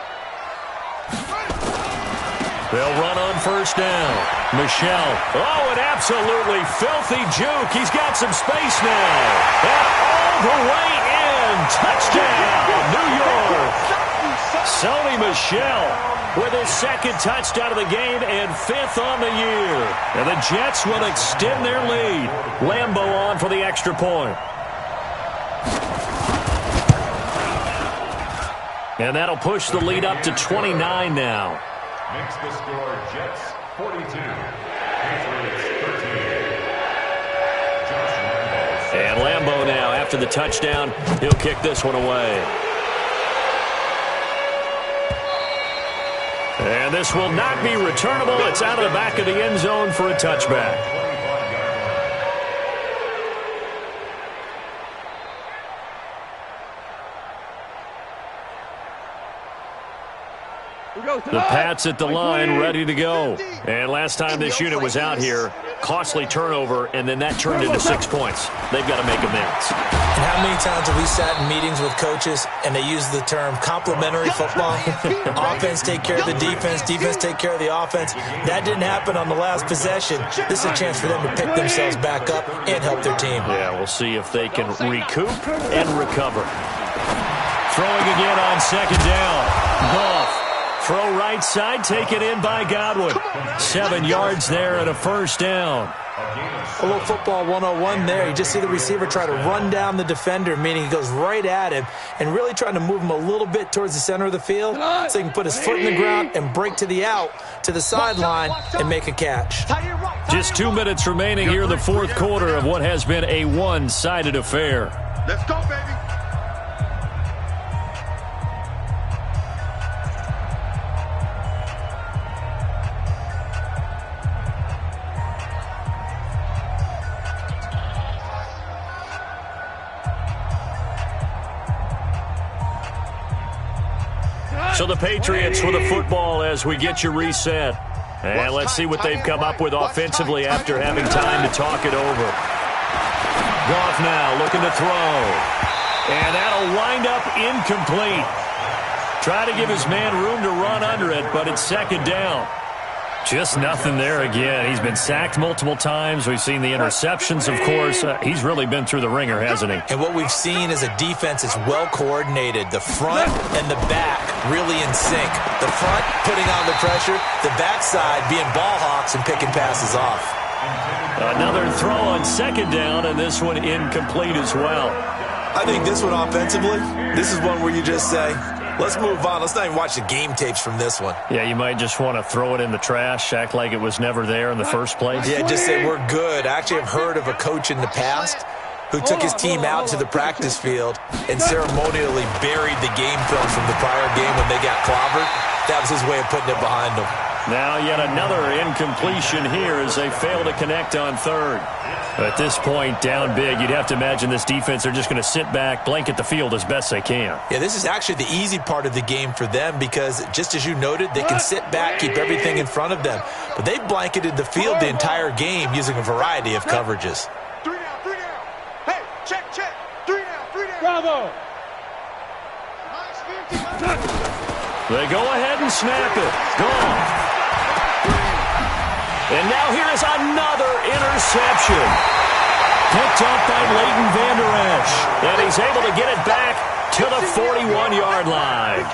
They'll run on 1st down. Michelle. Oh, an absolutely filthy juke. He's got some space now. And all the way in. Touchdown, New York. Sony Michel with his 2nd touchdown of the game and 5th on the year. And the Jets will extend their lead. Lambeau on for the extra point. And that'll push the lead up to 29 now. Makes the score Jets 42, Patriots 13. Josh Lambeau. And Lambeau now, after the touchdown, he'll kick this one away. And this will not be returnable. It's out of the back of the end zone for a touchback. The Pats at the line, ready to go. And last time this unit was out here, costly turnover, and then that turned into 6 points. They've got to make amends. And how many times have we sat in meetings with coaches and they use the term complementary football? Offense take care of the defense, defense take care of the offense. That didn't happen on the last possession. This is a chance for them to pick themselves back up and help their team. Yeah, we'll see if they can recoup and recover. Throwing again on 2nd down. Goff. Throw right side, taken in by Godwin. 7 yards there and a 1st down. A little football 101 there. You just see the receiver try to run down the defender, meaning he goes right at him and really trying to move him a little bit towards the center of the field so he can put his foot in the ground and break to the out, to the sideline, and make a catch. Just 2 minutes remaining here in the 4th quarter of what has been a one-sided affair. Let's go, baby. So the Patriots with the football as we get you reset. And let's see what they've come up with offensively after having time to talk it over. Goff now looking to throw. And that'll wind up incomplete. Try to give his man room to run under it, but it's 2nd down. Just nothing there again. He's been sacked multiple times. We've seen the interceptions, of course. He's really been through the ringer, hasn't he? And what we've seen is a defense that's well coordinated. The front and the back really in sync. The front putting on the pressure. The backside being ball hawks and picking passes off. Another throw on 2nd down, and this one incomplete as well. I think this one offensively, this is one where you just say, let's move on. Let's not even watch the game tapes from this one. Yeah, you might just want to throw it in the trash, act like it was never there in the first place. Yeah, just say we're good. I actually have heard of a coach in the past who took his team out to the practice field and ceremonially buried the game film from the prior game when they got clobbered. That was his way of putting it behind them. Now yet another incompletion here as they fail to connect on 3rd. At this point, down big, you'd have to imagine this defense are just going to sit back, blanket the field as best they can. Yeah, this is actually the easy part of the game for them because, just as you noted, they can sit back, keep everything in front of them. But they blanketed the field the entire game using a variety of coverages. 3 down, 3 down. Hey, check. 3 down, 3 down. Bravo. They go ahead and snap it. Gone. And now here is another interception. Picked up by Leighton Vander Esch. And he's able to get it back to the 41-yard line.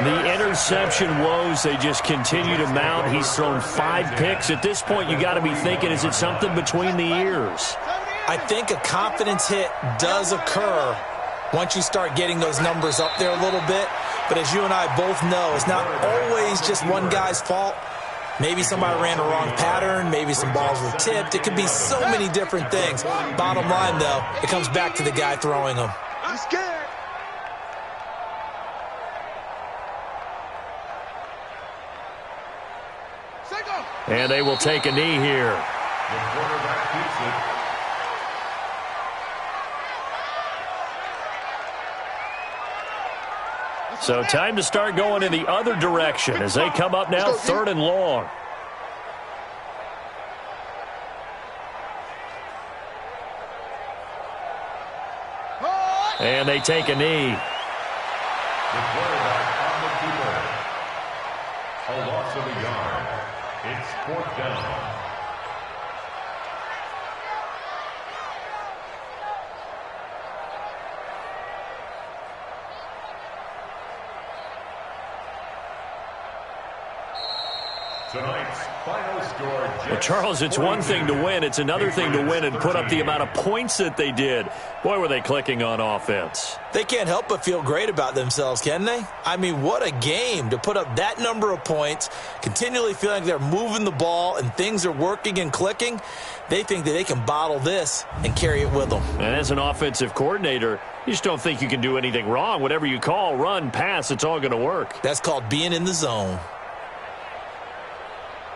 The interception woes, they just continue to mount. He's thrown 5 picks. At this point, you got to be thinking, is it something between the ears? I think a confidence hit does occur once you start getting those numbers up there a little bit. But as you and I both know, it's not always just one guy's fault. Maybe somebody ran a wrong pattern. Maybe some balls were tipped. It could be so many different things. Bottom line, though, it comes back to the guy throwing them. I'm scared. And they will take a knee here. The quarterback keeps it. So time to start going in the other direction as they come up now 3rd and long. And they take a knee. The quarterback on the keeper. A loss of a yard. It's 4th down. Tonight's final score. Well, Charles, it's one thing to win. It's another thing to win and put up the amount of points that they did. Boy, were they clicking on offense. They can't help but feel great about themselves, can they? I mean, what a game to put up that number of points, continually feeling like they're moving the ball and things are working and clicking. They think that they can bottle this and carry it with them. And as an offensive coordinator, you just don't think you can do anything wrong. Whatever you call, run, pass, it's all going to work. That's called being in the zone.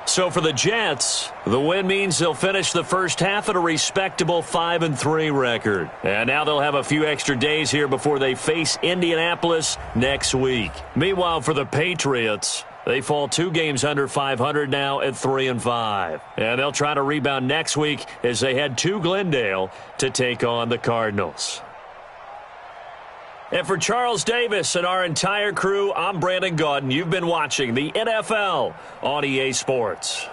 So for the Jets, the win means they'll finish the first half at a respectable 5-3 record. And now they'll have a few extra days here before they face Indianapolis next week. Meanwhile, for the Patriots, they fall 2 games under 500 now at 3-5. And they'll try to rebound next week as they head to Glendale to take on the Cardinals. And for Charles Davis and our entire crew, I'm Brandon Gaudin. You've been watching the NFL on EA Sports.